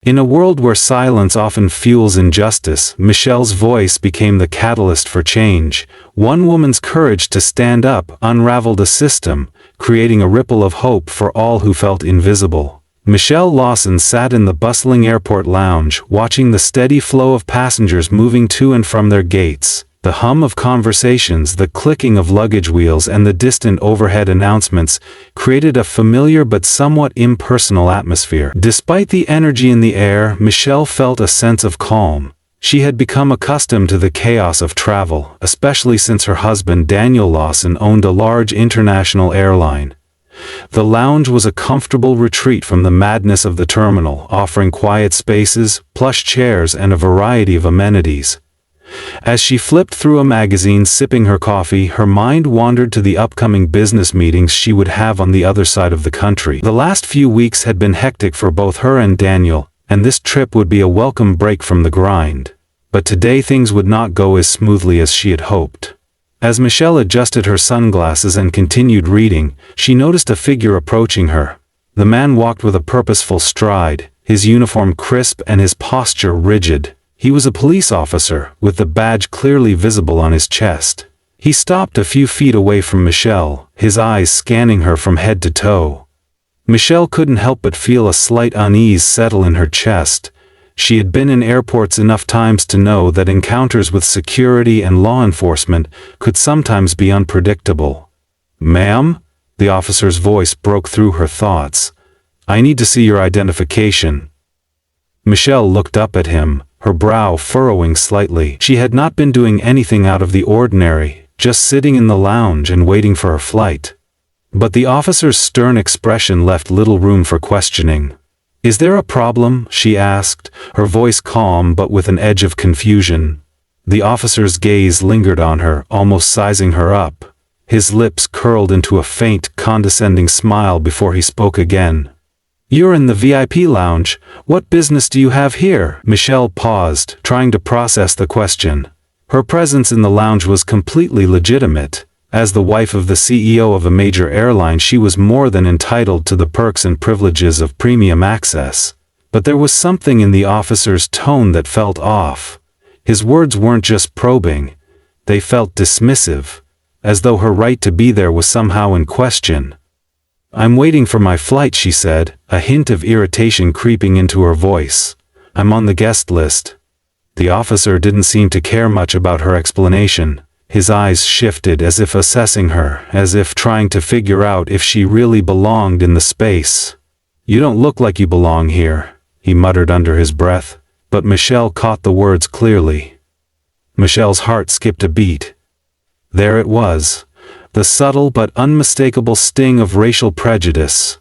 In a world where silence often fuels injustice, Michelle's voice became the catalyst for change. One woman's courage to stand up unraveled a system, creating a ripple of hope for all who felt invisible. Michelle Lawson sat in the bustling airport lounge, watching the steady flow of passengers moving to and from their gates. The hum of conversations, the clicking of luggage wheels, and the distant overhead announcements created a familiar but somewhat impersonal atmosphere. Despite the energy in the air, Michelle felt a sense of calm. She had become accustomed to the chaos of travel, especially since her husband Daniel Lawson owned a large international airline. The lounge was a comfortable retreat from the madness of the terminal, offering quiet spaces, plush chairs, and a variety of amenities. As she flipped through a magazine sipping her coffee, her mind wandered to the upcoming business meetings she would have on the other side of the country. The last few weeks had been hectic for both her and Daniel, and this trip would be a welcome break from the grind. But today things would not go as smoothly as she had hoped. As Michelle adjusted her sunglasses and continued reading, she noticed a figure approaching her. The man walked with a purposeful stride, his uniform crisp and his posture rigid. He was a police officer, with the badge clearly visible on his chest. He stopped a few feet away from Michelle, his eyes scanning her from head to toe. Michelle couldn't help but feel a slight unease settle in her chest. She had been in airports enough times to know that encounters with security and law enforcement could sometimes be unpredictable. "Ma'am?" The officer's voice broke through her thoughts. "I need to see your identification." Michelle looked up at him, her brow furrowing slightly. She had not been doing anything out of the ordinary, just sitting in the lounge and waiting for her flight. But the officer's stern expression left little room for questioning. "Is there a problem?" she asked, her voice calm but with an edge of confusion. The officer's gaze lingered on her, almost sizing her up. His lips curled into a faint, condescending smile before he spoke again. "You're in the VIP lounge. What business do you have here?" Michelle paused, trying to process the question. Her presence in the lounge was completely legitimate. As the wife of the CEO of a major airline, she was more than entitled to the perks and privileges of premium access. But there was something in the officer's tone that felt off. His words weren't just probing. They felt dismissive, as though her right to be there was somehow in question. "I'm waiting for my flight," she said, a hint of irritation creeping into her voice. "I'm on the guest list." The officer didn't seem to care much about her explanation. His eyes shifted as if assessing her, as if trying to figure out if she really belonged in the space. "You don't look like you belong here," he muttered under his breath, but Michelle caught the words clearly. Michelle's heart skipped a beat. There it was. The subtle but unmistakable sting of racial prejudice.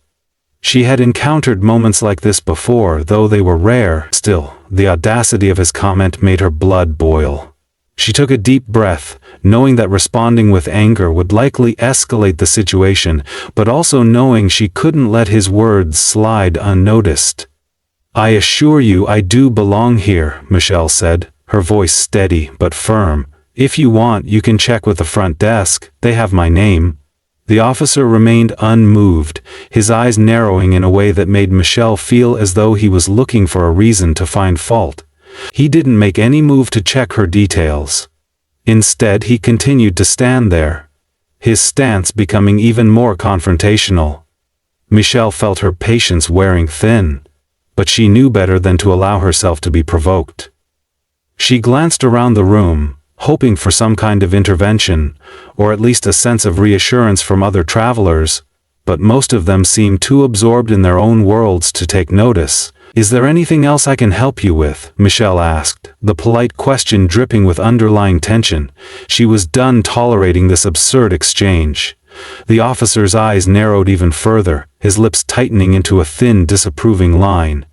She had encountered moments like this before, though they were rare. Still, the audacity of his comment made her blood boil. She took a deep breath, knowing that responding with anger would likely escalate the situation, but also knowing she couldn't let his words slide unnoticed. "I assure you I do belong here," Michelle said, her voice steady but firm. "If you want, you can check with the front desk. They have my name." The officer remained unmoved, his eyes narrowing in a way that made Michelle feel as though he was looking for a reason to find fault. He didn't make any move to check her details. Instead, he continued to stand there, his stance becoming even more confrontational. Michelle felt her patience wearing thin, but she knew better than to allow herself to be provoked. She glanced around the room, hoping for some kind of intervention, or at least a sense of reassurance from other travelers, but most of them seemed too absorbed in their own worlds to take notice. "Is there anything else I can help you with?" Michelle asked, the polite question dripping with underlying tension. She was done tolerating this absurd exchange. The officer's eyes narrowed even further, his lips tightening into a thin, disapproving line.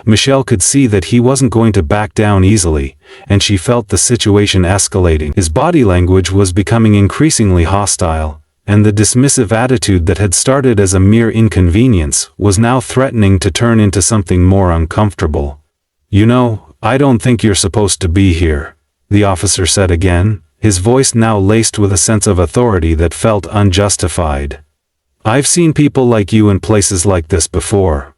Michelle could see that he wasn't going to back down easily, and she felt the situation escalating. His body language was becoming increasingly hostile, and the dismissive attitude that had started as a mere inconvenience was now threatening to turn into something more uncomfortable. "You know, I don't think you're supposed to be here," the officer said again, his voice now laced with a sense of authority that felt unjustified. "I've seen people like you in places like this before.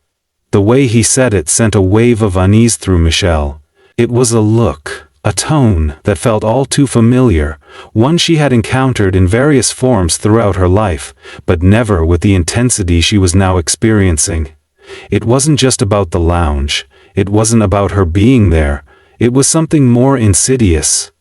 The way he said it sent a wave of unease through Michelle. It was a look, a tone that felt all too familiar, one she had encountered in various forms throughout her life, but never with the intensity she was now experiencing. It wasn't just about the lounge, it wasn't about her being there, it was something more insidious.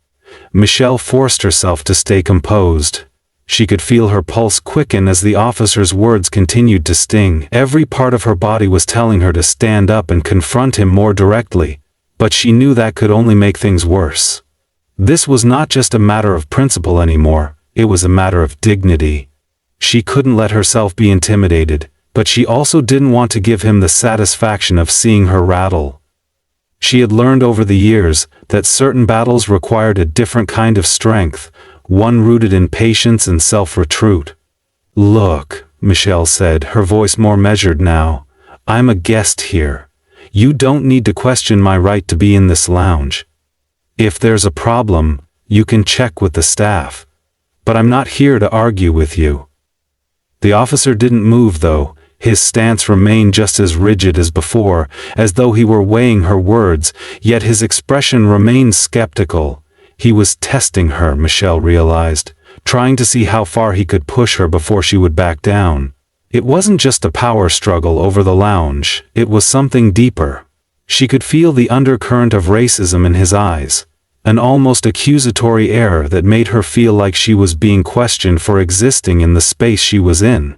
Michelle forced herself to stay composed. She could feel her pulse quicken as the officer's words continued to sting. Every part of her body was telling her to stand up and confront him more directly, but she knew that could only make things worse. This was not just a matter of principle anymore, it was a matter of dignity. She couldn't let herself be intimidated, but she also didn't want to give him the satisfaction of seeing her rattle. She had learned over the years that certain battles required a different kind of strength, one rooted in patience and self-retreat. "Look," Michelle said, her voice more measured now, "I'm a guest here. You don't need to question my right to be in this lounge. If there's a problem, you can check with the staff. But I'm not here to argue with you." The officer didn't move though. His stance remained just as rigid as before, as though he were weighing her words, yet his expression remained skeptical. He was testing her, Michelle realized, trying to see how far he could push her before she would back down. It wasn't just a power struggle over the lounge, it was something deeper. She could feel the undercurrent of racism in his eyes, an almost accusatory air that made her feel like she was being questioned for existing in the space she was in.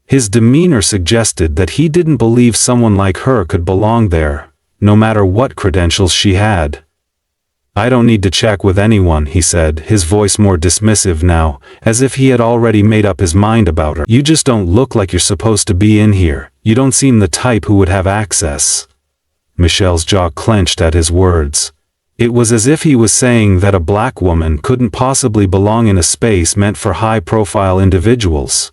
His demeanor suggested that he didn't believe someone like her could belong there, no matter what credentials she had. "I don't need to check with anyone," he said, his voice more dismissive now, as if he had already made up his mind about her. "You just don't look like you're supposed to be in here. You don't seem the type who would have access." Michelle's jaw clenched at his words. It was as if he was saying that a black woman couldn't possibly belong in a space meant for high-profile individuals.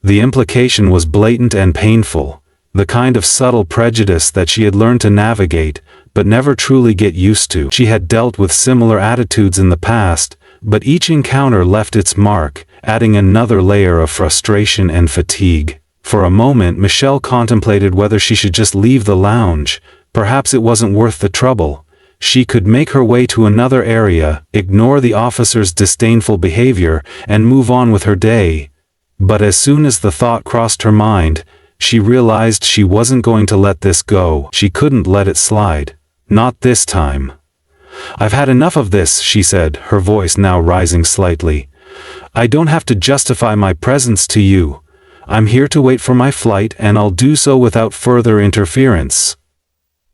The implication was blatant and painful, the kind of subtle prejudice that she had learned to navigate, but never truly get used to. She had dealt with similar attitudes in the past, but each encounter left its mark, adding another layer of frustration and fatigue. For a moment Michelle contemplated whether she should just leave the lounge. Perhaps it wasn't worth the trouble. She could make her way to another area, ignore the officer's disdainful behavior, and move on with her day. But as soon as the thought crossed her mind, she realized she wasn't going to let this go. She couldn't let it slide. Not this time. "I've had enough of this," she said, her voice now rising slightly. "I don't have to justify my presence to you. I'm here to wait for my flight, and I'll do so without further interference."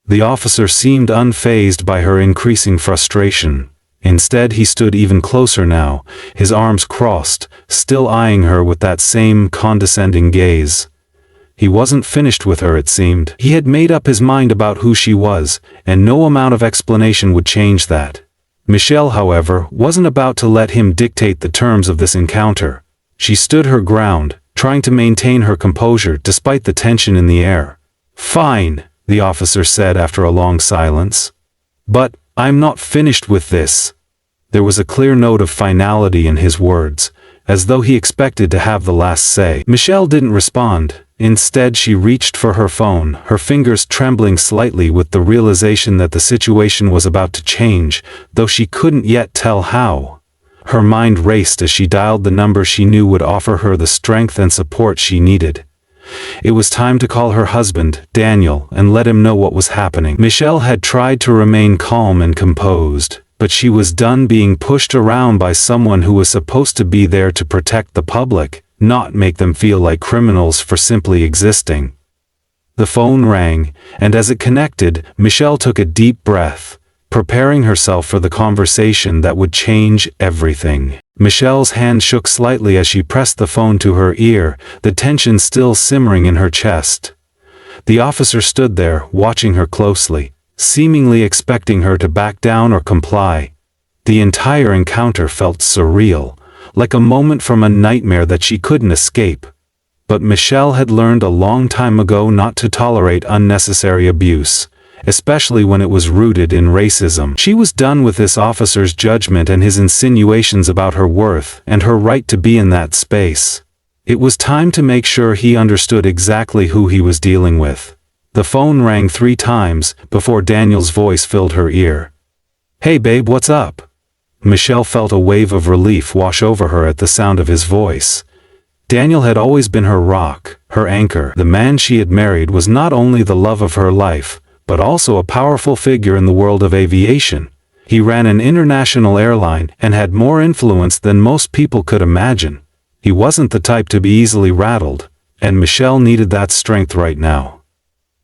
The officer seemed unfazed by her increasing frustration. Instead he stood even closer now, his arms crossed, still eyeing her with that same condescending gaze. He wasn't finished with her, it seemed. He had made up his mind about who she was, and no amount of explanation would change that. Michelle, however, wasn't about to let him dictate the terms of this encounter. She stood her ground, trying to maintain her composure despite the tension in the air. "Fine," the officer said after a long silence. "But I'm not finished with this." There was a clear note of finality in his words, as though he expected to have the last say. Michelle didn't respond. Instead she reached for her phone, her fingers trembling slightly with the realization that the situation was about to change, though she couldn't yet tell how. Her mind raced as she dialed the number she knew would offer her the strength and support she needed. It was time to call her husband, Daniel, and let him know what was happening. Michelle had tried to remain calm and composed, but she was done being pushed around by someone who was supposed to be there to protect the public, not make them feel like criminals for simply existing. The phone rang, and as it connected, Michelle took a deep breath, preparing herself for the conversation that would change everything. Michelle's hand shook slightly as she pressed the phone to her ear, the tension still simmering in her chest. The officer stood there, watching her closely, seemingly expecting her to back down or comply. The entire encounter felt surreal, like a moment from a nightmare that she couldn't escape. But Michelle had learned a long time ago not to tolerate unnecessary abuse, especially when it was rooted in racism. She was done with this officer's judgment and his insinuations about her worth and her right to be in that space. It was time to make sure he understood exactly who he was dealing with. The phone rang 3 times before Daniel's voice filled her ear. "Hey babe, what's up?" Michelle felt a wave of relief wash over her at the sound of his voice. Daniel had always been her rock, her anchor. The man she had married was not only the love of her life, but also a powerful figure in the world of aviation. He ran an international airline and had more influence than most people could imagine. He wasn't the type to be easily rattled, and Michelle needed that strength right now.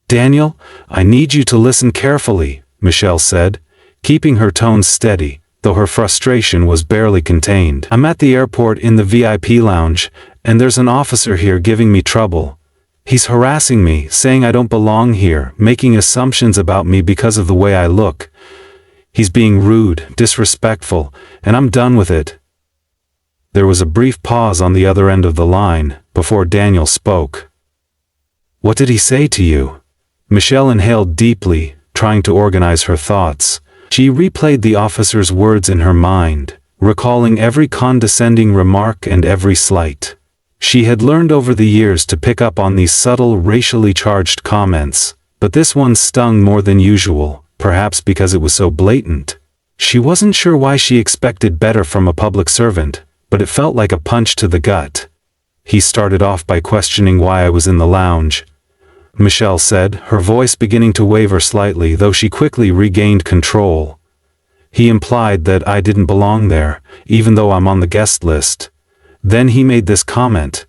"Daniel, I need you to listen carefully," Michelle said, keeping her tone steady, though her frustration was barely contained. "I'm at the airport in the VIP lounge, and there's an officer here giving me trouble. He's harassing me, saying I don't belong here, making assumptions about me because of the way I look. He's being rude, disrespectful, and I'm done with it." There was a brief pause on the other end of the line, before Daniel spoke. "What did he say to you?" Michelle inhaled deeply, trying to organize her thoughts. She replayed the officer's words in her mind, recalling every condescending remark and every slight. She had learned over the years to pick up on these subtle, racially charged comments, but this one stung more than usual, perhaps because it was so blatant. She wasn't sure why she expected better from a public servant, but it felt like a punch to the gut. "He started off by questioning why I was in the lounge," Michelle said, her voice beginning to waver slightly, though she quickly regained control. "He implied that I didn't belong there, even though I'm on the guest list. Then he made this comment.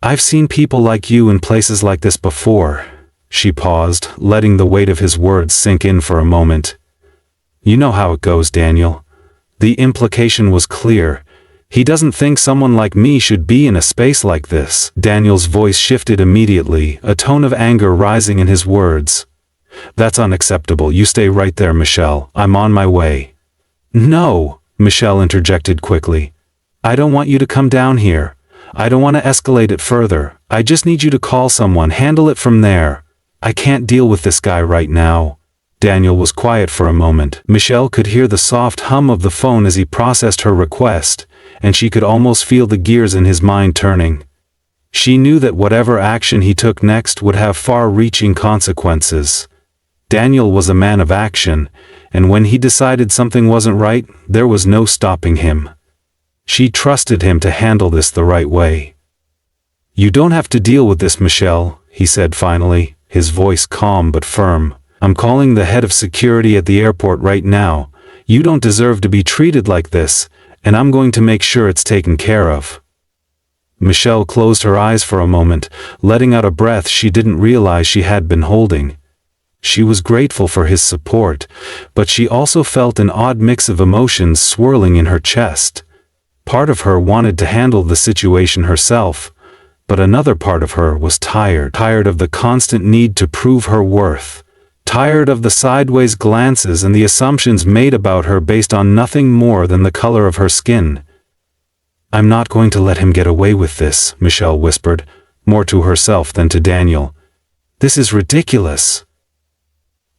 I've seen people like you in places like this before." She paused, letting the weight of his words sink in for a moment. "You know how it goes, Daniel." The implication was clear. "He doesn't think someone like me should be in a space like this." Daniel's voice shifted immediately, a tone of anger rising in his words. "That's unacceptable. You stay right there, Michelle. I'm on my way." "No," Michelle interjected quickly. "I don't want you to come down here. I don't want to escalate it further. I just need you to call someone, handle it from there. I can't deal with this guy right now." Daniel was quiet for a moment. Michelle could hear the soft hum of the phone as he processed her request, and she could almost feel the gears in his mind turning. She knew that whatever action he took next would have far-reaching consequences. Daniel was a man of action, and when he decided something wasn't right, there was no stopping him. She trusted him to handle this the right way. "You don't have to deal with this, Michelle," he said finally, his voice calm but firm. "I'm calling the head of security at the airport right now. You don't deserve to be treated like this, and I'm going to make sure it's taken care of." Michelle closed her eyes for a moment, letting out a breath she didn't realize she had been holding. She was grateful for his support, but she also felt an odd mix of emotions swirling in her chest. Part of her wanted to handle the situation herself, but another part of her was tired of the constant need to prove her worth, tired of the sideways glances and the assumptions made about her based on nothing more than the color of her skin. "I'm not going to let him get away with this," Michelle whispered, more to herself than to Daniel. "This is ridiculous."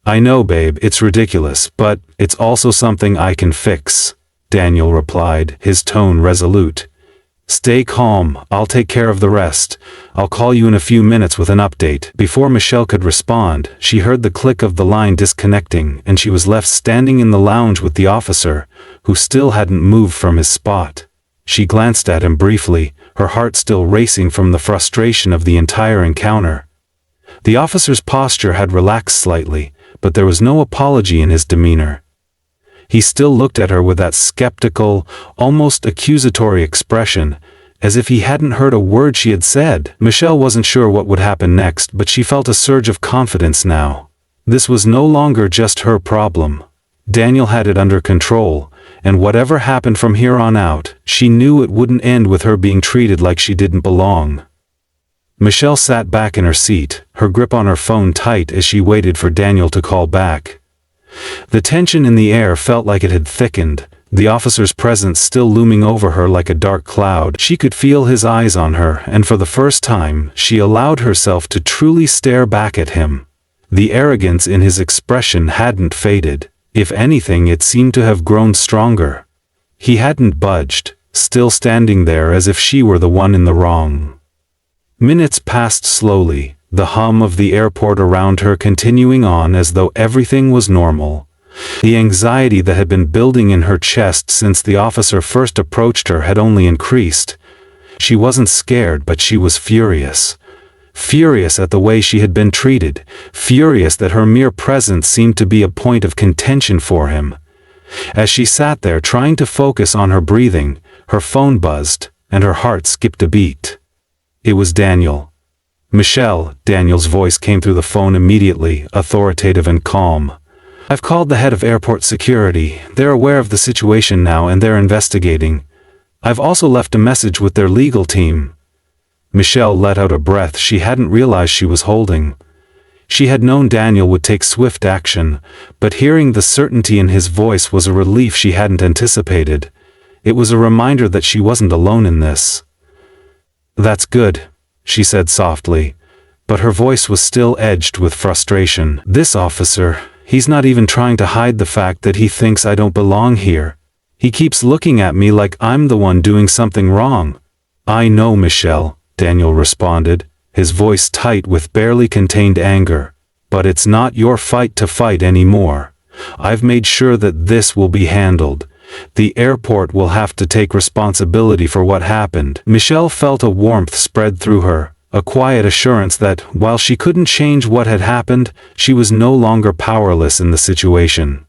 "I know, babe, it's ridiculous, but it's also something I can fix," Daniel replied, his tone resolute. "Stay calm, I'll take care of the rest. I'll call you in a few minutes with an update." Before Michelle could respond, she heard the click of the line disconnecting, and she was left standing in the lounge with the officer, who still hadn't moved from his spot. She glanced at him briefly, her heart still racing from the frustration of the entire encounter. The officer's posture had relaxed slightly, but there was no apology in his demeanor. He still looked at her with that skeptical, almost accusatory expression, as if he hadn't heard a word she had said. Michelle wasn't sure what would happen next, but she felt a surge of confidence now. This was no longer just her problem. Daniel had it under control, and whatever happened from here on out, she knew it wouldn't end with her being treated like she didn't belong. Michelle sat back in her seat, her grip on her phone tight as she waited for Daniel to call back. The tension in the air felt like it had thickened, the officer's presence still looming over her like a dark cloud. She could feel his eyes on her, and for the first time, she allowed herself to truly stare back at him. The arrogance in his expression hadn't faded. If anything, it seemed to have grown stronger. He hadn't budged, still standing there as if she were the one in the wrong. Minutes passed slowly, the hum of the airport around her continuing on as though everything was normal. The anxiety that had been building in her chest since the officer first approached her had only increased. She wasn't scared, but she was furious. Furious at the way she had been treated, furious that her mere presence seemed to be a point of contention for him. As she sat there trying to focus on her breathing, her phone buzzed, and her heart skipped a beat. It was Daniel. "Michelle," Daniel's voice came through the phone immediately, authoritative and calm. "I've called the head of airport security. They're aware of the situation now and they're investigating. I've also left a message with their legal team." Michelle let out a breath she hadn't realized she was holding. She had known Daniel would take swift action, but hearing the certainty in his voice was a relief she hadn't anticipated. It was a reminder that she wasn't alone in this. "That's good," she said softly, but her voice was still edged with frustration. "This officer, he's not even trying to hide the fact that he thinks I don't belong here. He keeps looking at me like I'm the one doing something wrong." "I know, Michelle," Daniel responded, his voice tight with barely contained anger. "But it's not your fight to fight anymore. I've made sure that this will be handled. The airport will have to take responsibility for what happened." Michelle felt a warmth spread through her, a quiet assurance that, while she couldn't change what had happened, she was no longer powerless in the situation.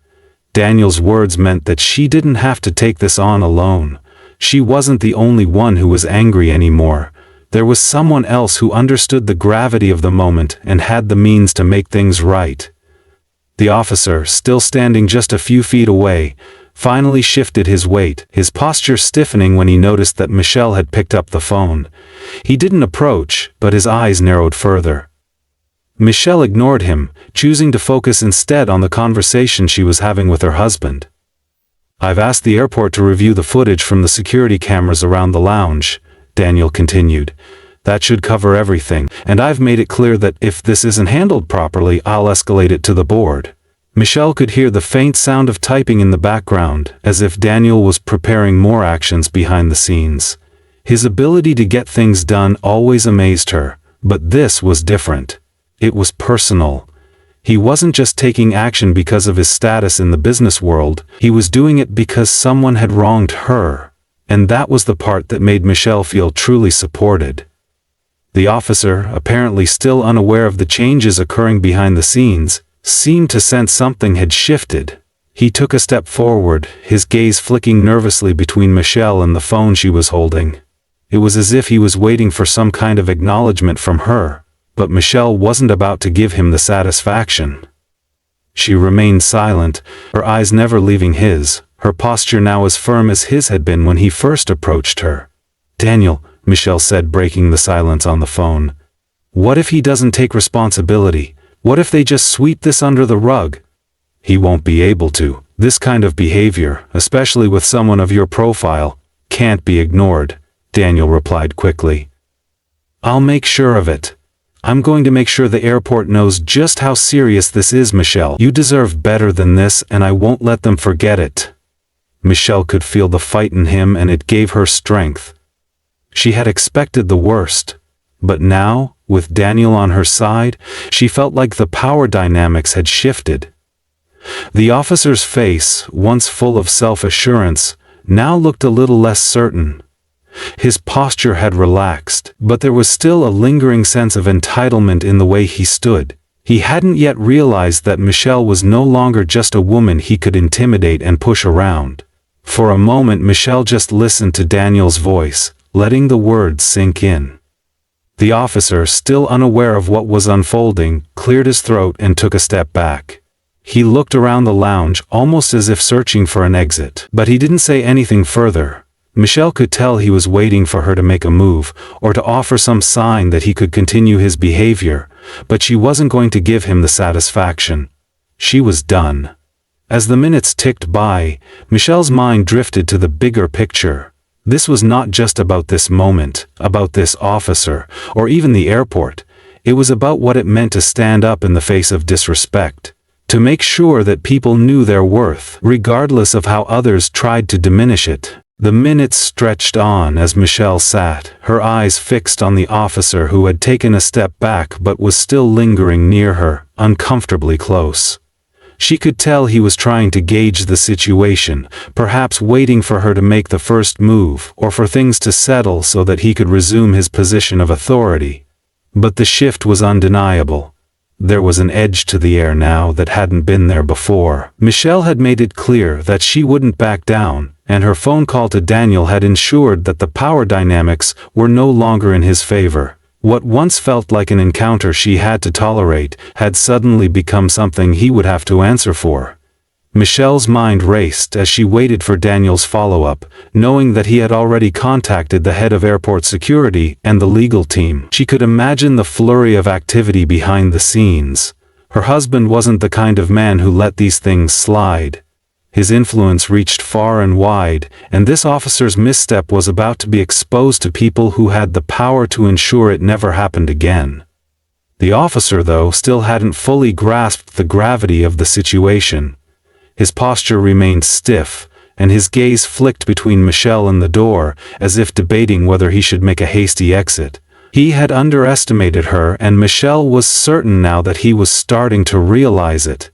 Daniel's words meant that she didn't have to take this on alone. She wasn't the only one who was angry anymore. There was someone else who understood the gravity of the moment and had the means to make things right. The officer, still standing just a few feet away, finally shifted his weight, his posture stiffening when he noticed that Michelle had picked up the phone. He didn't approach, but his eyes narrowed further. Michelle ignored him, choosing to focus instead on the conversation she was having with her husband. "I've asked the airport to review the footage from the security cameras around the lounge," Daniel continued. "That should cover everything, and I've made it clear that if this isn't handled properly, I'll escalate it to the board." Michelle could hear the faint sound of typing in the background, as if Daniel was preparing more actions behind the scenes. His ability to get things done always amazed her, but this was different. It was personal. He wasn't just taking action because of his status in the business world, he was doing it because someone had wronged her. And that was the part that made Michelle feel truly supported. The officer, apparently still unaware of the changes occurring behind the scenes, seemed to sense something had shifted. He took a step forward, his gaze flicking nervously between Michelle and the phone she was holding. It was as if he was waiting for some kind of acknowledgement from her, but Michelle wasn't about to give him the satisfaction. She remained silent, her eyes never leaving his, her posture now as firm as his had been when he first approached her. "Daniel," Michelle said, breaking the silence on the phone. "What if he doesn't take responsibility? What if they just sweep this under the rug?" "He won't be able to. This kind of behavior, especially with someone of your profile, can't be ignored," Daniel replied quickly. "I'll make sure of it. I'm going to make sure the airport knows just how serious this is, Michelle. You deserve better than this, and I won't let them forget it." Michelle could feel the fight in him, and it gave her strength. She had expected the worst, but now, with Daniel on her side, she felt like the power dynamics had shifted. The officer's face, once full of self-assurance, now looked a little less certain. His posture had relaxed, but there was still a lingering sense of entitlement in the way he stood. He hadn't yet realized that Michelle was no longer just a woman he could intimidate and push around. For a moment Michelle just listened to Daniel's voice, letting the words sink in. The officer, still unaware of what was unfolding, cleared his throat and took a step back. He looked around the lounge, almost as if searching for an exit, but he didn't say anything further. Michelle could tell he was waiting for her to make a move, or to offer some sign that he could continue his behavior, but she wasn't going to give him the satisfaction. She was done. As the minutes ticked by, Michelle's mind drifted to the bigger picture. This was not just about this moment, about this officer, or even the airport. It was about what it meant to stand up in the face of disrespect, to make sure that people knew their worth, regardless of how others tried to diminish it. The minutes stretched on as Michelle sat, her eyes fixed on the officer who had taken a step back but was still lingering near her, uncomfortably close. She could tell he was trying to gauge the situation, perhaps waiting for her to make the first move or for things to settle so that he could resume his position of authority. But the shift was undeniable. There was an edge to the air now that hadn't been there before. Michelle had made it clear that she wouldn't back down, and her phone call to Daniel had ensured that the power dynamics were no longer in his favor. What once felt like an encounter she had to tolerate had suddenly become something he would have to answer for. Michelle's mind raced as she waited for Daniel's follow-up, knowing that he had already contacted the head of airport security and the legal team. She could imagine the flurry of activity behind the scenes. Her husband wasn't the kind of man who let these things slide. His influence reached far and wide, and this officer's misstep was about to be exposed to people who had the power to ensure it never happened again. The officer, though, still hadn't fully grasped the gravity of the situation. His posture remained stiff, and his gaze flicked between Michelle and the door, as if debating whether he should make a hasty exit. He had underestimated her, and Michelle was certain now that he was starting to realize it.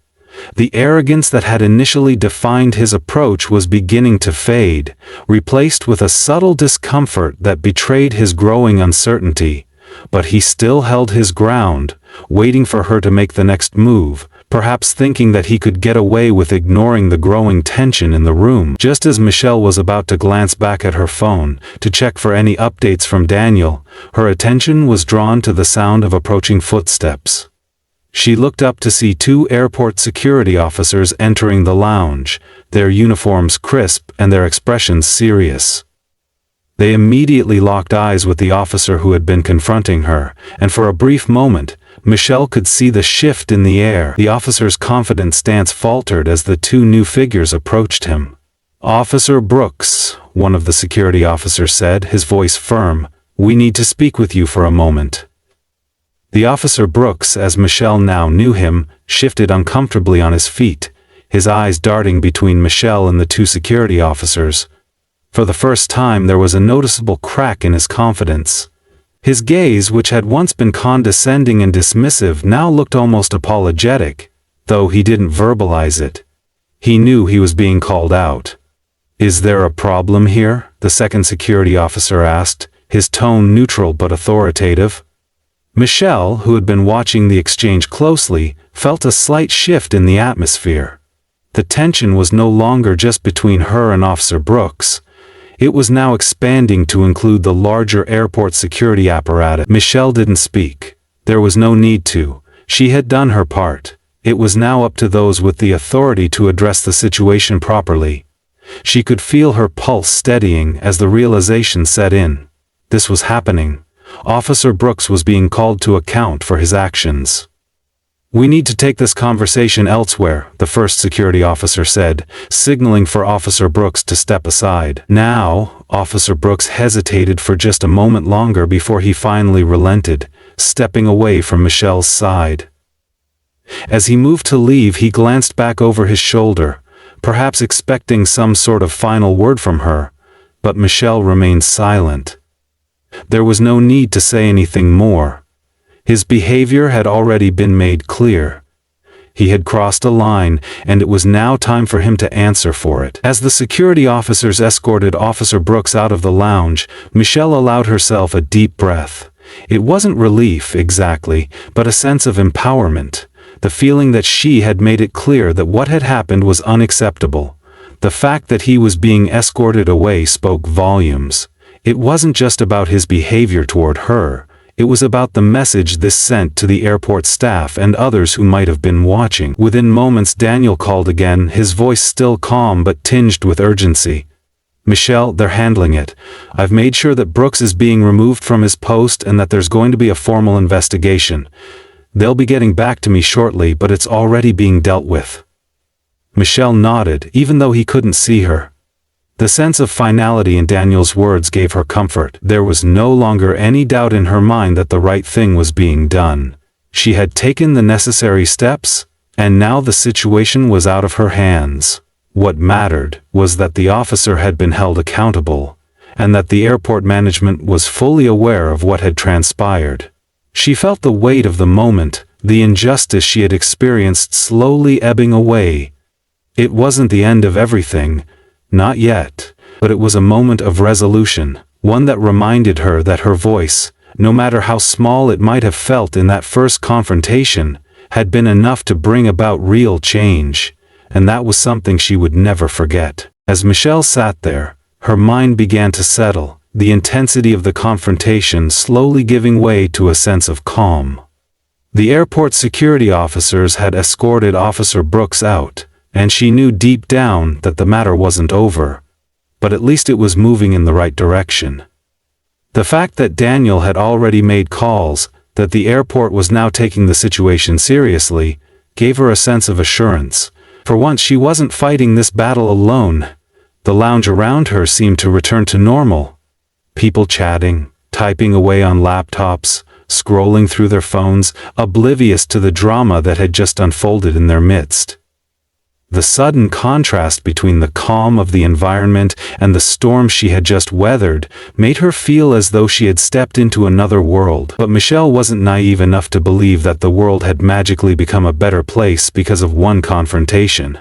The arrogance that had initially defined his approach was beginning to fade, replaced with a subtle discomfort that betrayed his growing uncertainty. But he still held his ground, waiting for her to make the next move, perhaps thinking that he could get away with ignoring the growing tension in the room. Just as Michelle was about to glance back at her phone to check for any updates from Daniel, her attention was drawn to the sound of approaching footsteps. She looked up to see two airport security officers entering the lounge, their uniforms crisp and their expressions serious. They immediately locked eyes with the officer who had been confronting her, and for a brief moment, Michelle could see the shift in the air. The officer's confident stance faltered as the two new figures approached him. "Officer Brooks," one of the security officers said, his voice firm, "we need to speak with you for a moment." The officer Brooks, as Michelle now knew him, shifted uncomfortably on his feet, his eyes darting between Michelle and the two security officers. For the first time there was a noticeable crack in his confidence. His gaze, which had once been condescending and dismissive, now looked almost apologetic, though he didn't verbalize it. He knew he was being called out. "Is there a problem here?" the second security officer asked, his tone neutral but authoritative. Michelle, who had been watching the exchange closely, felt a slight shift in the atmosphere. The tension was no longer just between her and Officer Brooks. It was now expanding to include the larger airport security apparatus. Michelle didn't speak. There was no need to. She had done her part. It was now up to those with the authority to address the situation properly. She could feel her pulse steadying as the realization set in. This was happening. Officer Brooks was being called to account for his actions. "We need to take this conversation elsewhere," the first security officer said, signaling for Officer Brooks to step aside. Now, Officer Brooks hesitated for just a moment longer before he finally relented, stepping away from Michelle's side. As he moved to leave, he glanced back over his shoulder, perhaps expecting some sort of final word from her, but Michelle remained silent. There was no need to say anything more. His behavior had already been made clear. He had crossed a line, and it was now time for him to answer for it. As the security officers escorted Officer Brooks out of the lounge, Michelle allowed herself a deep breath. It wasn't relief, exactly, but a sense of empowerment, the feeling that she had made it clear that what had happened was unacceptable. The fact that he was being escorted away spoke volumes. It wasn't just about his behavior toward her. It was about the message this sent to the airport staff and others who might have been watching. Within moments, Daniel called again, his voice still calm but tinged with urgency. "Michelle, they're handling it. I've made sure that Brooks is being removed from his post and that there's going to be a formal investigation. They'll be getting back to me shortly, but it's already being dealt with." Michelle nodded, even though he couldn't see her. The sense of finality in Daniel's words gave her comfort. There was no longer any doubt in her mind that the right thing was being done. She had taken the necessary steps, and now the situation was out of her hands. What mattered was that the officer had been held accountable, and that the airport management was fully aware of what had transpired. She felt the weight of the moment, the injustice she had experienced slowly ebbing away. It wasn't the end of everything, not yet, but it was a moment of resolution, one that reminded her that her voice, no matter how small it might have felt in that first confrontation, had been enough to bring about real change, and that was something she would never forget. As Michelle sat there, her mind began to settle, the intensity of the confrontation slowly giving way to a sense of calm. The airport security officers had escorted Officer Brooks out, and she knew deep down that the matter wasn't over, but at least it was moving in the right direction. The fact that Daniel had already made calls, that the airport was now taking the situation seriously, gave her a sense of assurance. For once she wasn't fighting this battle alone. The lounge around her seemed to return to normal. People chatting, typing away on laptops, scrolling through their phones, oblivious to the drama that had just unfolded in their midst. The sudden contrast between the calm of the environment and the storm she had just weathered made her feel as though she had stepped into another world. But Michelle wasn't naive enough to believe that the world had magically become a better place because of one confrontation.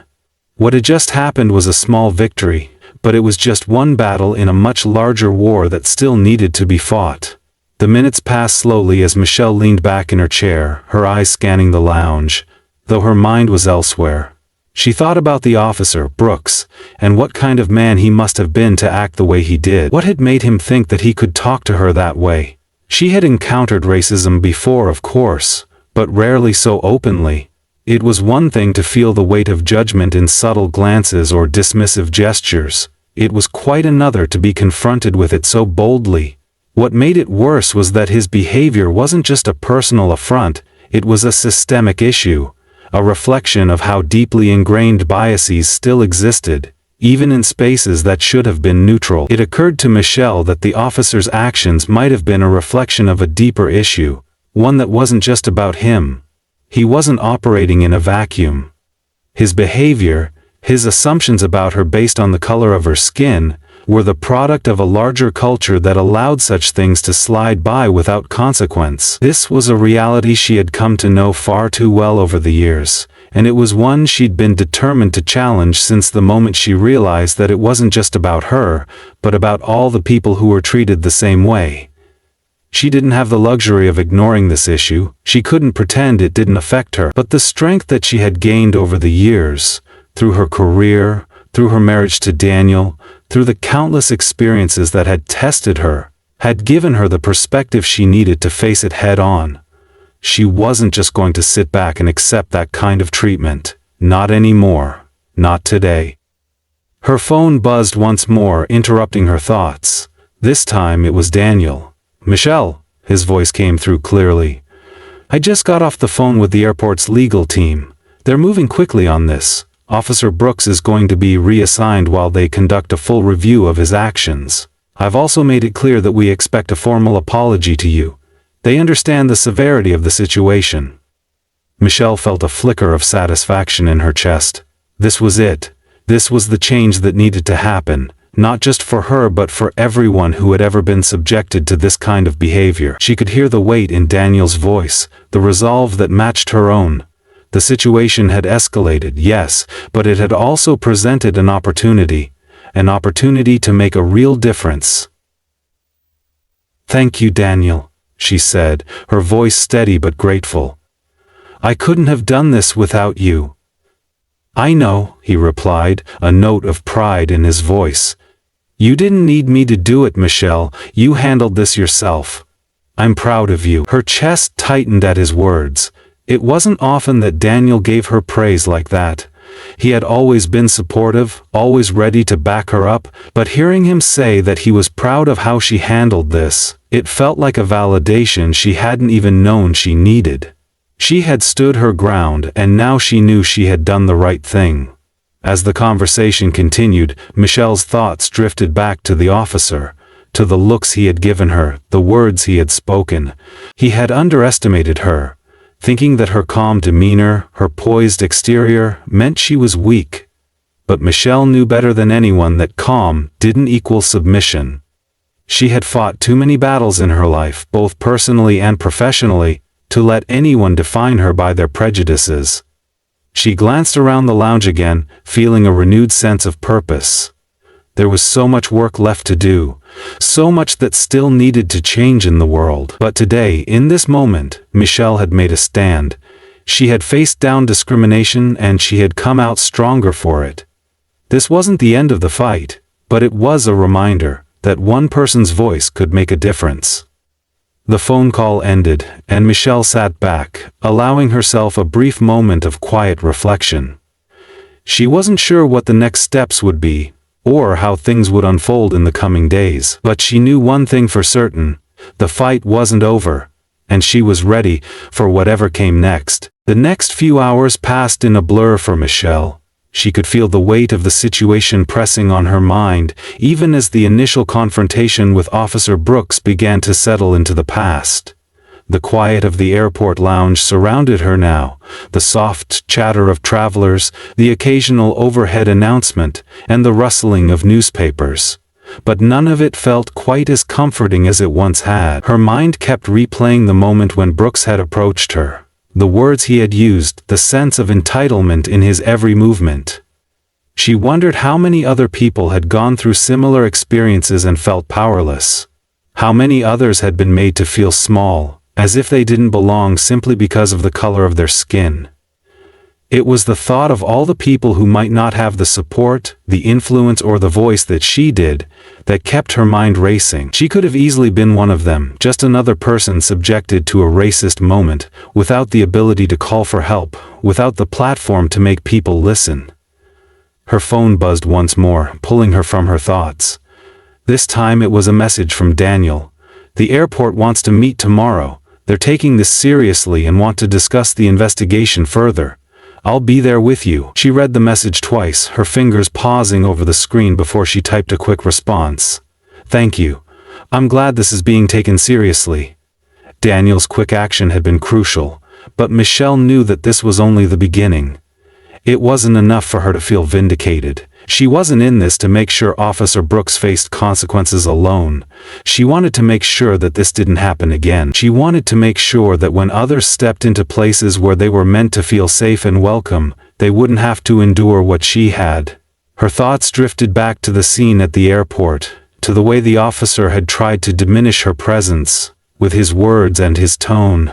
What had just happened was a small victory, but it was just one battle in a much larger war that still needed to be fought. The minutes passed slowly as Michelle leaned back in her chair, her eyes scanning the lounge, though her mind was elsewhere. She thought about the officer, Brooks, and what kind of man he must have been to act the way he did. What had made him think that he could talk to her that way? She had encountered racism before, of course, but rarely so openly. It was one thing to feel the weight of judgment in subtle glances or dismissive gestures. It was quite another to be confronted with it so boldly. What made it worse was that his behavior wasn't just a personal affront, it was a systemic issue. A reflection of how deeply ingrained biases still existed, even in spaces that should have been neutral. It occurred to Michelle that the officer's actions might have been a reflection of a deeper issue, one that wasn't just about him. He wasn't operating in a vacuum. His behavior, his assumptions about her based on the color of her skin, were the product of a larger culture that allowed such things to slide by without consequence. This was a reality she had come to know far too well over the years, and it was one she'd been determined to challenge since the moment she realized that it wasn't just about her, but about all the people who were treated the same way. She didn't have the luxury of ignoring this issue, she couldn't pretend it didn't affect her, but the strength that she had gained over the years, through her career, through her marriage to Daniel, through the countless experiences that had tested her, had given her the perspective she needed to face it head on. She wasn't just going to sit back and accept that kind of treatment. Not anymore. Not today. Her phone buzzed once more, interrupting her thoughts. This time it was Daniel. "Michelle," his voice came through clearly. "I just got off the phone with the airport's legal team. They're moving quickly on this. Officer Brooks is going to be reassigned while they conduct a full review of his actions. I've also made it clear that we expect a formal apology to you. They understand the severity of the situation." Michelle felt a flicker of satisfaction in her chest. This was it. This was the change that needed to happen, not just for her but for everyone who had ever been subjected to this kind of behavior. She could hear the weight in Daniel's voice, the resolve that matched her own. The situation had escalated, yes, but it had also presented an opportunity to make a real difference. "Thank you, Daniel," she said, her voice steady but grateful. "I couldn't have done this without you." "I know," he replied, a note of pride in his voice. "You didn't need me to do it, Michelle, you handled this yourself. I'm proud of you." Her chest tightened at his words. It wasn't often that Daniel gave her praise like that. He had always been supportive, always ready to back her up, but hearing him say that he was proud of how she handled this, it felt like a validation she hadn't even known she needed. She had stood her ground and now she knew she had done the right thing. As the conversation continued, Michelle's thoughts drifted back to the officer, to the looks he had given her, the words he had spoken. He had underestimated her, thinking that her calm demeanor, her poised exterior, meant she was weak. But Michelle knew better than anyone that calm didn't equal submission. She had fought too many battles in her life, both personally and professionally, to let anyone define her by their prejudices. She glanced around the lounge again, feeling a renewed sense of purpose. There was so much work left to do, so much that still needed to change in the world. But today, in this moment, Michelle had made a stand. She had faced down discrimination and she had come out stronger for it. This wasn't the end of the fight, but it was a reminder that one person's voice could make a difference. The phone call ended, and Michelle sat back, allowing herself a brief moment of quiet reflection. She wasn't sure what the next steps would be, or how things would unfold in the coming days, but she knew one thing for certain: the fight wasn't over, and she was ready for whatever came next. The next few hours passed in a blur for Michelle. She could feel the weight of the situation pressing on her mind, even as the initial confrontation with Officer Brooks began to settle into the past. The quiet of the airport lounge surrounded her now, the soft chatter of travelers, the occasional overhead announcement, and the rustling of newspapers. But none of it felt quite as comforting as it once had. Her mind kept replaying the moment when Brooks had approached her. The words he had used, the sense of entitlement in his every movement. She wondered how many other people had gone through similar experiences and felt powerless. How many others had been made to feel small, as if they didn't belong simply because of the color of their skin. It was the thought of all the people who might not have the support, the influence, or the voice that she did, that kept her mind racing. She could have easily been one of them, just another person subjected to a racist moment, without the ability to call for help, without the platform to make people listen. Her phone buzzed once more, pulling her from her thoughts. This time it was a message from Daniel. "The airport wants to meet tomorrow. They're taking this seriously and want to discuss the investigation further. I'll be there with you." She read the message twice, her fingers pausing over the screen before she typed a quick response. "Thank you. I'm glad this is being taken seriously." Daniel's quick action had been crucial, but Michelle knew that this was only the beginning. It wasn't enough for her to feel vindicated. She wasn't in this to make sure Officer Brooks faced consequences alone. She wanted to make sure that this didn't happen again. She wanted to make sure that when others stepped into places where they were meant to feel safe and welcome, they wouldn't have to endure what she had. Her thoughts drifted back to the scene at the airport, to the way the officer had tried to diminish her presence, with his words and his tone.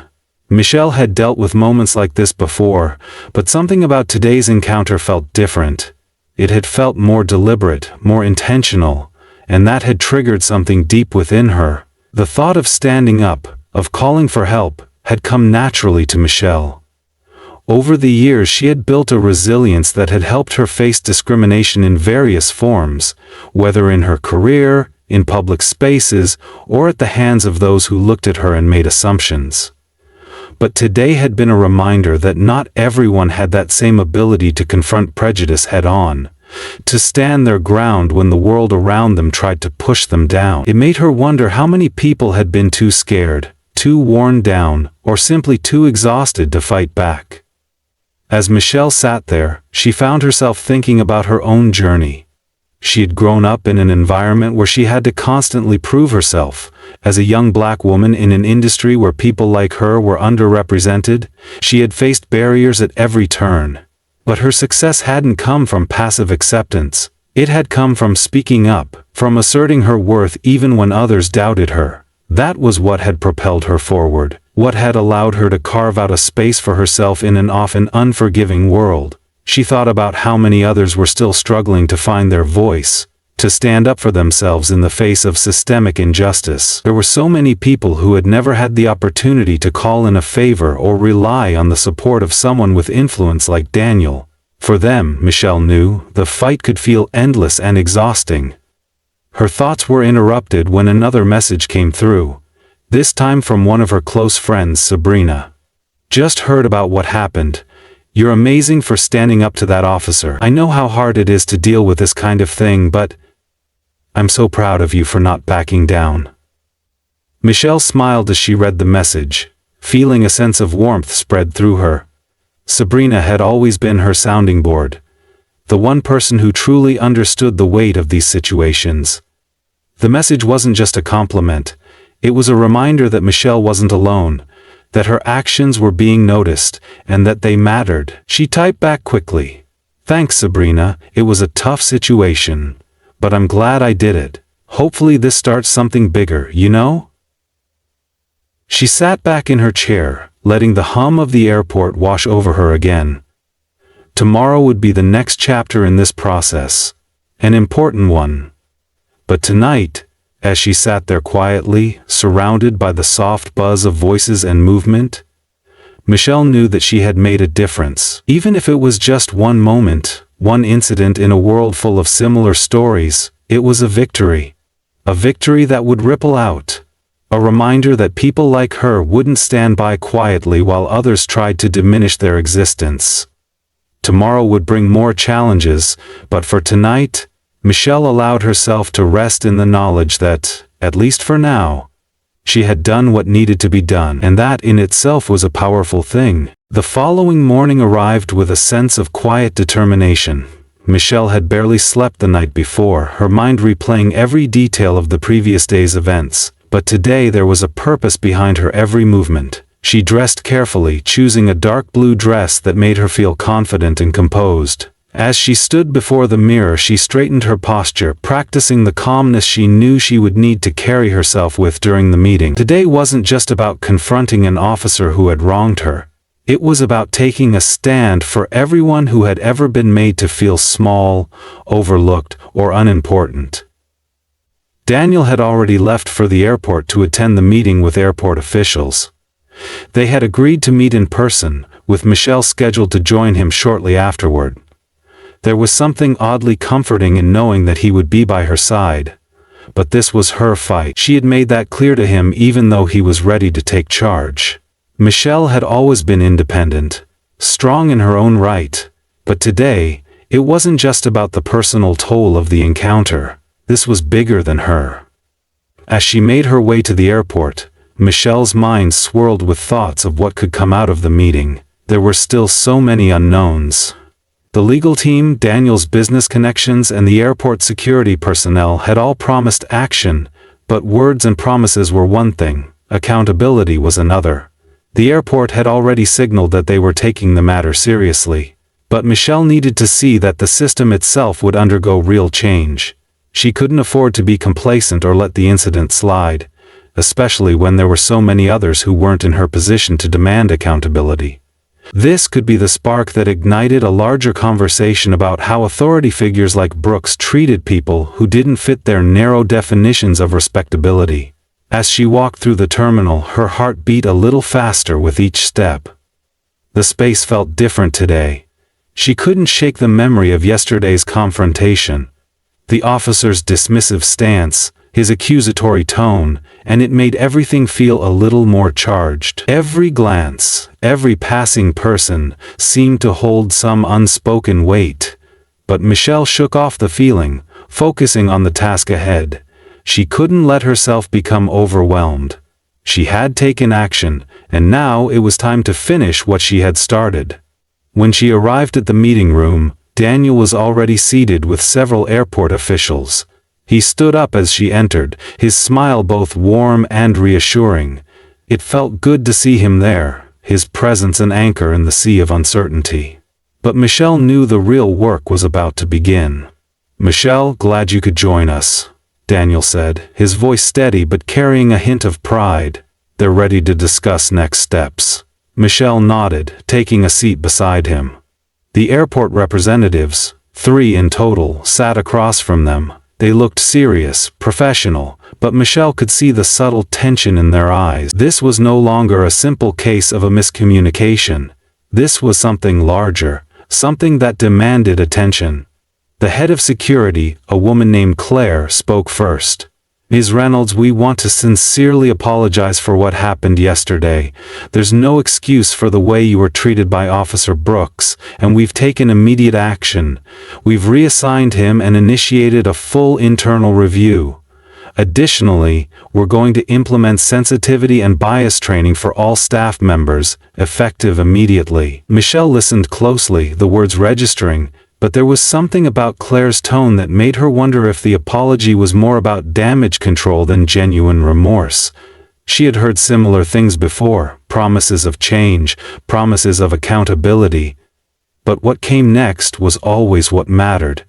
Michelle had dealt with moments like this before, but something about today's encounter felt different. It had felt more deliberate, more intentional, and that had triggered something deep within her. The thought of standing up, of calling for help, had come naturally to Michelle. Over the years she had built a resilience that had helped her face discrimination in various forms, whether in her career, in public spaces, or at the hands of those who looked at her and made assumptions. But today had been a reminder that not everyone had that same ability to confront prejudice head-on, to stand their ground when the world around them tried to push them down. It made her wonder how many people had been too scared, too worn down, or simply too exhausted to fight back. As Michelle sat there, she found herself thinking about her own journey. She had grown up in an environment where she had to constantly prove herself. As a young black woman in an industry where people like her were underrepresented, she had faced barriers at every turn. But her success hadn't come from passive acceptance. It had come from speaking up, from asserting her worth even when others doubted her. That was what had propelled her forward, what had allowed her to carve out a space for herself in an often unforgiving world. She thought about how many others were still struggling to find their voice, to stand up for themselves in the face of systemic injustice. There were so many people who had never had the opportunity to call in a favor or rely on the support of someone with influence like Daniel. For them, Michelle knew, the fight could feel endless and exhausting. Her thoughts were interrupted when another message came through, this time from one of her close friends, Sabrina. "Just heard about what happened. You're amazing for standing up to that officer. I know how hard it is to deal with this kind of thing, but I'm so proud of you for not backing down." Michelle smiled as she read the message, feeling a sense of warmth spread through her. Sabrina had always been her sounding board. the one person who truly understood the weight of these situations. The message wasn't just a compliment, it was a reminder that Michelle wasn't alone, that her actions were being noticed, and that they mattered. She typed back quickly. "Thanks, Sabrina, it was a tough situation. But I'm glad I did it. Hopefully this starts something bigger, you know?" She sat back in her chair, letting the hum of the airport wash over her again. Tomorrow would be the next chapter in this process. An important one. But tonight, as she sat there quietly, surrounded by the soft buzz of voices and movement, Michelle knew that she had made a difference. Even if it was just one moment, one incident in a world full of similar stories, it was a victory. A victory that would ripple out. A reminder that people like her wouldn't stand by quietly while others tried to diminish their existence. Tomorrow would bring more challenges, but for tonight, Michelle allowed herself to rest in the knowledge that, at least for now, she had done what needed to be done, and that in itself was a powerful thing. The following morning arrived with a sense of quiet determination. Michelle had barely slept the night before, her mind replaying every detail of the previous day's events, but today there was a purpose behind her every movement. She dressed carefully, choosing a dark blue dress that made her feel confident and composed. As she stood before the mirror, she straightened her posture, practicing the calmness she knew she would need to carry herself with during the meeting. Today wasn't just about confronting an officer who had wronged her. It was about taking a stand for everyone who had ever been made to feel small, overlooked, or unimportant. Daniel had already left for the airport to attend the meeting with airport officials. They had agreed to meet in person, with Michelle scheduled to join him shortly afterward. There was something oddly comforting in knowing that he would be by her side. But this was her fight. She had made that clear to him even though he was ready to take charge. Michelle had always been independent, strong in her own right. But today, it wasn't just about the personal toll of the encounter. This was bigger than her. As she made her way to the airport, Michelle's mind swirled with thoughts of what could come out of the meeting. There were still so many unknowns. The legal team, Daniel's business connections, and the airport security personnel had all promised action, but words and promises were one thing, accountability was another. The airport had already signaled that they were taking the matter seriously, but Michelle needed to see that the system itself would undergo real change. She couldn't afford to be complacent or let the incident slide, especially when there were so many others who weren't in her position to demand accountability. This could be the spark that ignited a larger conversation about how authority figures like Brooks treated people who didn't fit their narrow definitions of respectability. As she walked through the terminal, her heart beat a little faster with each step. The space felt different today. She couldn't shake the memory of yesterday's confrontation. The officer's dismissive stance, his accusatory tone, and it made everything feel a little more charged. Every glance, every passing person, seemed to hold some unspoken weight. But Michelle shook off the feeling, focusing on the task ahead. She couldn't let herself become overwhelmed. She had taken action, and now it was time to finish what she had started. When she arrived at the meeting room, Daniel was already seated with several airport officials. He stood up as she entered, his smile both warm and reassuring. It felt good to see him there, his presence an anchor in the sea of uncertainty. But Michelle knew the real work was about to begin. "Michelle, glad you could join us," Daniel said, his voice steady but carrying a hint of pride. "They're ready to discuss next steps." Michelle nodded, taking a seat beside him. The airport representatives, 3 in total, sat across from them. They looked serious, professional, but Michelle could see the subtle tension in their eyes. This was no longer a simple case of a miscommunication. This was something larger, something that demanded attention. The head of security, a woman named Claire, spoke first. "Ms. Reynolds, we want to sincerely apologize for what happened yesterday. There's no excuse for the way you were treated by Officer Brooks, and we've taken immediate action. We've reassigned him and initiated a full internal review. Additionally, we're going to implement sensitivity and bias training for all staff members, effective immediately." Michelle listened closely, the words registering, but there was something about Claire's tone that made her wonder if the apology was more about damage control than genuine remorse. She had heard similar things before, promises of change, promises of accountability. But what came next was always what mattered.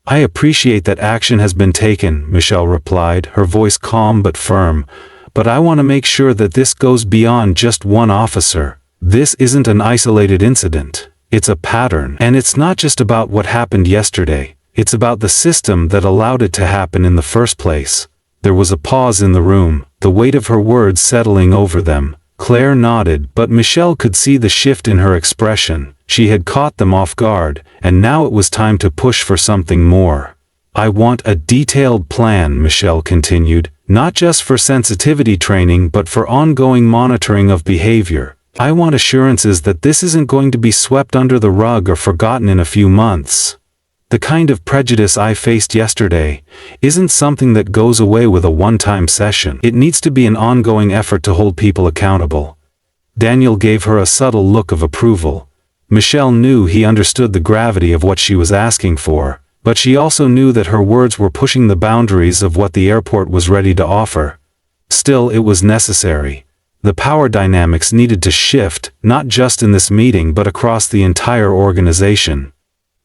"I appreciate that action has been taken," Michelle replied, her voice calm but firm. "But I want to make sure that this goes beyond just one officer. This isn't an isolated incident. It's a pattern. And it's not just about what happened yesterday. It's about the system that allowed it to happen in the first place." There was a pause in the room, the weight of her words settling over them. Claire nodded, but Michelle could see the shift in her expression. She had caught them off guard, and now it was time to push for something more. "I want a detailed plan," Michelle continued, "not just for sensitivity training but for ongoing monitoring of behavior. I want assurances that this isn't going to be swept under the rug or forgotten in a few months. The kind of prejudice I faced yesterday isn't something that goes away with a one-time session. It needs to be an ongoing effort to hold people accountable." Daniel gave her a subtle look of approval. Michelle knew he understood the gravity of what she was asking for, but she also knew that her words were pushing the boundaries of what the airport was ready to offer. Still, it was necessary. The power dynamics needed to shift, not just in this meeting but across the entire organization.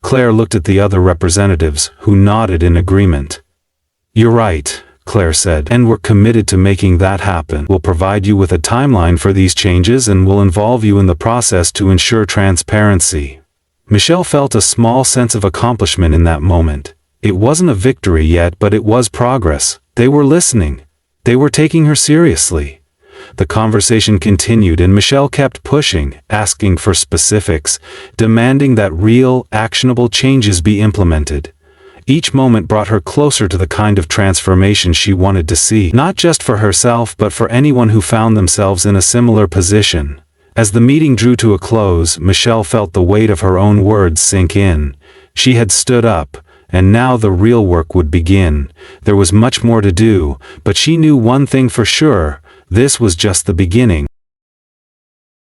Claire looked at the other representatives, who nodded in agreement. "You're right," Claire said, "and we're committed to making that happen. We'll provide you with a timeline for these changes and we'll involve you in the process to ensure transparency." Michelle felt a small sense of accomplishment in that moment. It wasn't a victory yet, but it was progress. They were listening. They were taking her seriously. The conversation continued and Michelle kept pushing, asking for specifics, demanding that real, actionable changes be implemented. Each moment brought her closer to the kind of transformation she wanted to see, not just for herself but for anyone who found themselves in a similar position. As the meeting drew to a close, Michelle felt the weight of her own words sink in. She had stood up, and now the real work would begin. There was much more to do, but she knew one thing for sure: this was just the beginning.